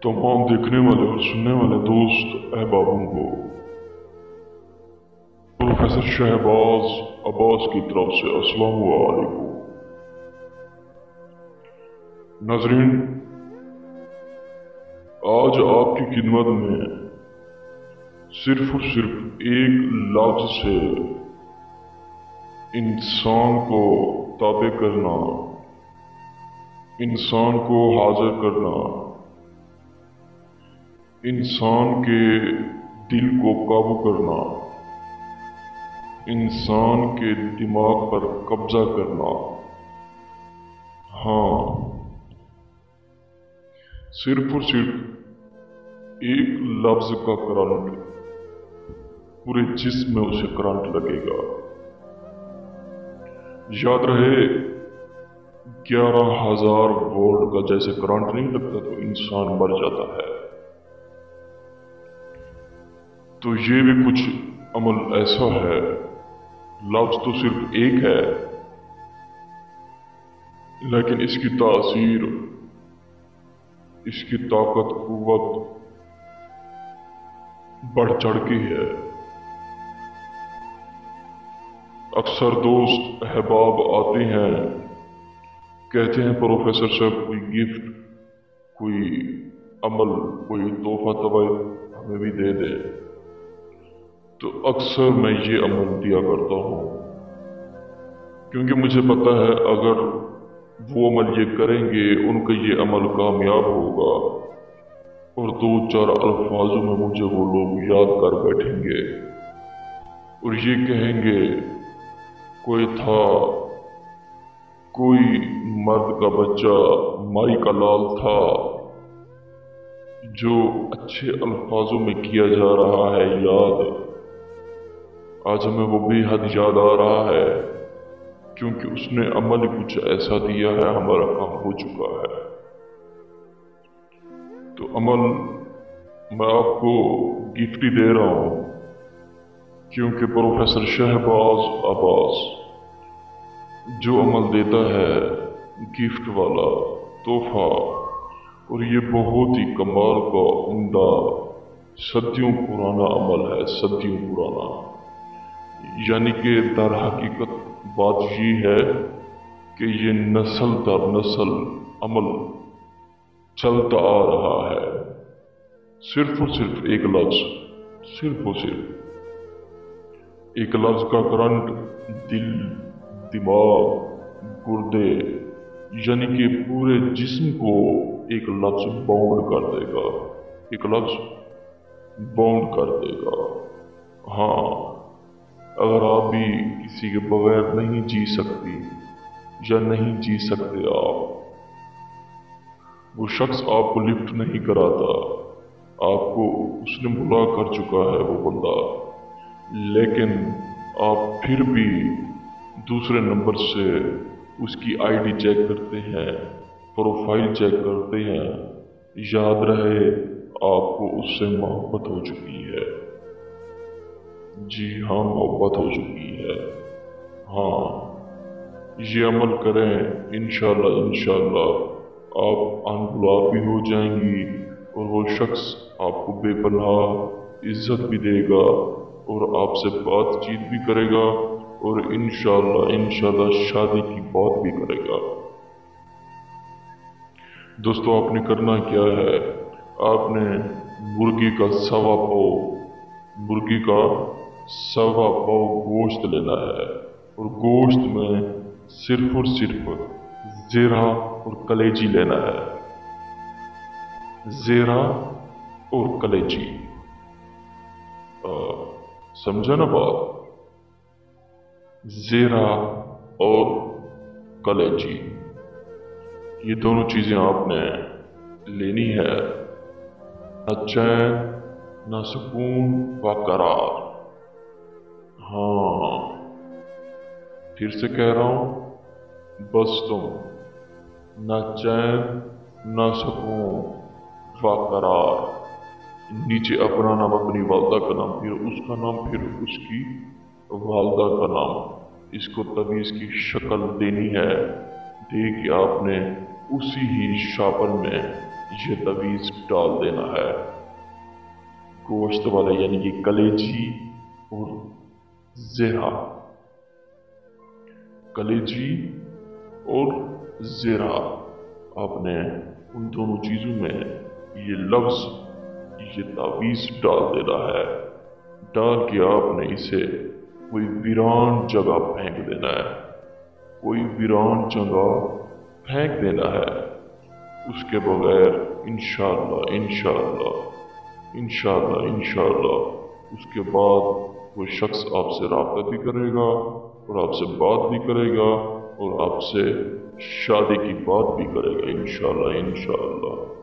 तमाम देखने वाले और सुनने वाले दोस्त अहबाबों को प्रोफेसर शहबाज अब्बास की तरफ से अस्सलाम वालेकुम। नाज़रीन, आज आपकी खिदमत में सिर्फ और सिर्फ एक लफ्ज से इंसान को ताबे करना, इंसान को हाजिर करना, इंसान के दिल को काबू करना, इंसान के दिमाग पर कब्जा करना। हाँ, सिर्फ और सिर्फ एक लफ्ज का करंट, पूरे जिस्म में उसे करंट लगेगा। याद रहे, 11,000 वोल्ट का जैसे करंट नहीं लगता तो इंसान मर जाता है। तो ये भी कुछ अमल ऐसा है, लफ्ज तो सिर्फ एक है, लेकिन इसकी तासीर, इसकी ताकत, कुव्वत बढ़ चढ़ के है। अक्सर दोस्त अहबाब आते हैं, कहते हैं प्रोफेसर साहब कोई गिफ्ट, कोई अमल, कोई तोहफा तवाइफ हमें भी दे दे। तो अक्सर मैं ये अमल दिया करता हूँ, क्योंकि मुझे पता है अगर वो अमल ये करेंगे, उनका ये अमल कामयाब होगा और 2-4 अल्फाजों में मुझे वो लोग याद कर बैठेंगे और ये कहेंगे, कोई था, कोई मर्द का बच्चा, माई का लाल था, जो अच्छे अल्फाजों में किया जा रहा है याद। आज हमें वो बेहद याद आ रहा है, क्योंकि उसने अमल कुछ ऐसा दिया है, हमारा काम हो चुका है। तो अमल मैं आपको गिफ्ट ही दे रहा हूँ, क्योंकि प्रोफेसर शहबाज अब्बास जो अमल देता है, गिफ्ट वाला तोहफा, और ये बहुत ही कमाल का उम्दा सदियों पुराना अमल है, सदियों पुराना। यानी कि दर हकीकत बात ये है कि ये नस्ल दर नस्ल अमल चलता आ रहा है। सिर्फ और सिर्फ एक लफ्ज, सिर्फ और सिर्फ एक लफ्ज का करंट दिल, दिमाग, गुर्दे, यानी कि पूरे जिस्म को एक लफ्ज बाउंड कर देगा, एक लफ्ज बाउंड कर देगा। हाँ, अगर आप भी किसी के बगैर नहीं जी सकती या नहीं जी सकते आप, वो शख्स आपको लिफ्ट नहीं कराता, आपको उसने बुला कर चुका है वो बंदा, लेकिन आप फिर भी दूसरे नंबर से उसकी आईडी चेक करते हैं, प्रोफाइल चेक करते हैं। याद रहे, आपको उससे मोहब्बत हो चुकी है। जी हाँ, मोहब्बत हो चुकी है। हाँ, ये अमल करें, इंशाल्लाह इंशाल्लाह आप अनब्लॉक भी हो जाएंगी और वो शख्स आपको बेपनाह इज्जत भी देगा और आपसे बातचीत भी करेगा और इंशाल्लाह इंशाल्लाह शादी की बात भी करेगा। दोस्तों, आपने करना क्या है, आपने मुर्गी का 1.25 पाव गोश्त लेना है और गोश्त में सिर्फ और सिर्फ ज़ीरा और कलेजी लेना है। ज़ीरा और कलेजी, समझा ना बात? ज़ीरा और कलेजी, ये दोनों चीज़ें आपने लेनी है। न चैन, न सुकून व करार। हाँ, फिर से कह रहा हूँ, बस तुम न चैन, न सुकून व करार। नीचे अपना नाम, अपनी वालदा का नाम, फिर उसका नाम, फिर उसकी वालदा का नाम। इसको तवीज़ की शक्ल देनी है, दे के आपने उसी ही शापर में یہ تعویذ ڈال دینا ہے۔ گوشت والے یعنی کہ کلیجی اور زیرہ، کلیجی اور زیرہ، آپ نے ان دونوں چیزوں میں یہ لفظ، یہ تعویذ ڈال دینا ہے۔ ڈال کے آپ نے اسے کوئی ویران جگہ پھینک دینا ہے، کوئی ویران جگہ پھینک دینا ہے۔ اس کے بغیر انشاءاللہ انشاءاللہ انشاءاللہ انشاءاللہ اس کے بعد وہ شخص آپ سے رابطہ بھی کرے گا اور آپ سے بات بھی کرے گا اور آپ سے شادی کی بات بھی کرے گا انشاءاللہ انشاءاللہ۔